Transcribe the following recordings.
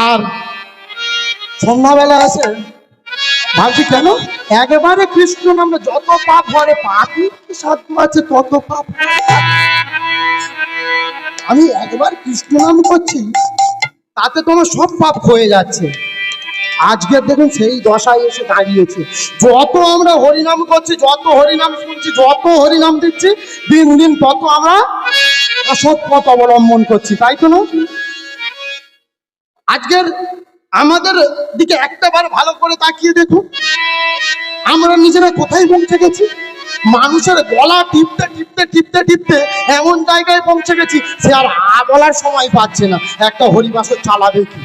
আর সন্ধ্যাবেলা এসে ভাবছি কেন একেবারে কৃষ্ণ নামে যত পাপ ভরে পাপই সাধ্য আছে তত পাপ। আমি একবার কৃষ্ণ নাম করছি তাতে তোমার সব পাপ হয়ে যাচ্ছে। আজকে দেখুন সেই দশায় এসে দাঁড়িয়েছে। যত আমরা হরিনাম করছি, যত হরিনাম শুনছি, যত হরিনাম দিচ্ছি, দিন দিন তত আমরা অসৎ পথ অবলম্বন করছি, তাই তো না? আজকের আমাদের দিকে একটাবার ভালো করে তাকিয়ে দেখুন, আমরা নিজেরা কোথায় পৌঁছে গেছি। মানুষের গলা টিপতে টিপতে টিপতে টিপতে এমন জায়গায় পৌঁছে গেছি সে আর বলার সময় পাচ্ছে না। একটা হরিবাসর চালাবে কি?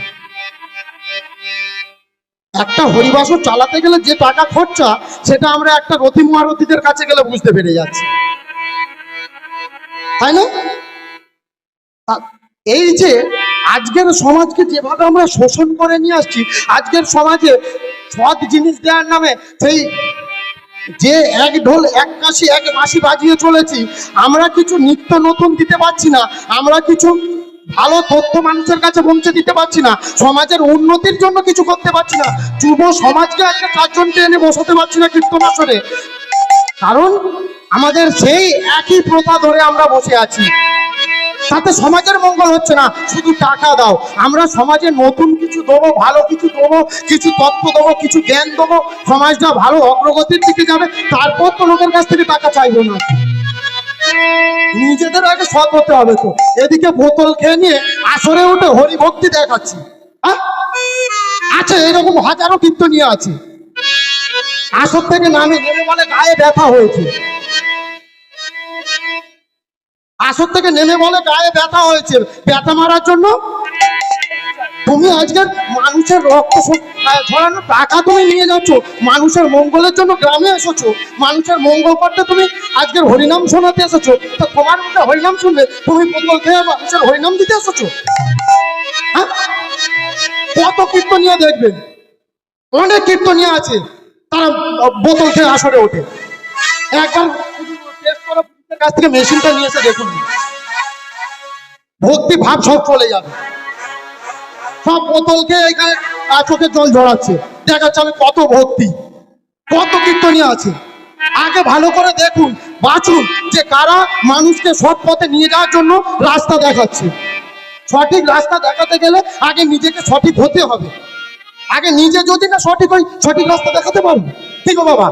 একটা হরিবাসর চালাতে গেলে যে টাকা খরচা সেটা আমরা একটা রথি মহারথীদের কাছে গেলে বুঝতে পেরে যাচ্ছি, তাই না? এই যে আজকের সমাজকে যেভাবে আমরা শোষণ করে নিয়ে আসছি, আজকের সমাজে সৎ জিনিস দেওয়ার নামে সেই যে এক ঢোল এক কাশি এক বাঁশি বাজিয়ে চলেছি, আমরা কিছু নিত্য নতুন দিতে পারছি না, আমরা কিছু ভালো তথ্য মানুষের কাছে পৌঁছে দিতে পারছি না, সমাজের উন্নতির জন্য কিছু করতে পারছি না, যুব সমাজকে একটা চারজনকে এনে বসাতে পারছি না কীর্তন আসরে। কারণ আমাদের সেই একই প্রথা ধরে আমরা বসে আছি, তাতে সমাজের মঙ্গল হচ্ছে না। শুধু টাকা দাও, আমরা সমাজে নতুন কিছু দেবো, ভালো কিছু দেবো, কিছু তথ্য দেবো, কিছু জ্ঞান দেবো, সমাজটা ভালো অগ্রগতির দিকে যাবে, তারপর তো লোকের কাছ থেকে টাকা চাইবো না। নিজেদের আগে সৎ হতে হবে। তো এদিকে বোতল খেয়ে নিয়ে আসরে উঠে হরিভক্তি দেখাচ্ছি, আছে এরকম হাজারো কীর্তনীয় আছে। আসর থেকে নেমে বলে গায়ে ব্যথা হয়েছে, আসর থেকে নেমে বলে গায়ে ব্যথা হয়েছে। ব্যথা মারার জন্য তুমি আজকের মানুষের রক্ত ঝরানো টাকা তুমি নিয়ে যাচ্ছ, মানুষের মঙ্গলের জন্য গ্রামে এসেছো, মানুষের মঙ্গল করতে তুমি আজকের হরিনাম শোনাতে এসেছো। তো তোমার মধ্যে হরিনাম শুনবে, তুমি বোতল খেয়ে মানুষের হরিনাম দিতে এসেছো? হ্যাঁ, কত কীর্তনীয় দেখবেন, অনেক কীর্তনীয় আছে, তারা বোতল খেয়ে আসরে ওঠে। একবার কাছ থেকে মেশিনটা নিয়ে এসে দেখুন, ভক্তি ভাব সব চলে যাবে। সব বোতলকে এখানে চোখের জল ঝরাচ্ছে, দেখাচ্ছে আমি কত ভক্তি, কত কীর্তনীয় আছে। আগে ভালো করে দেখুন, বাঁচুন যে কারা মানুষকে সৎ পথে নিয়ে যাওয়ার জন্য রাস্তা দেখাচ্ছে। সঠিক রাস্তা দেখাতে গেলে আগে নিজেকে সঠিক হতে হবে। আগে নিজে যদি না সঠিক হই, সঠিক রাস্তা দেখাতে পারবো? ঠিক বাবা।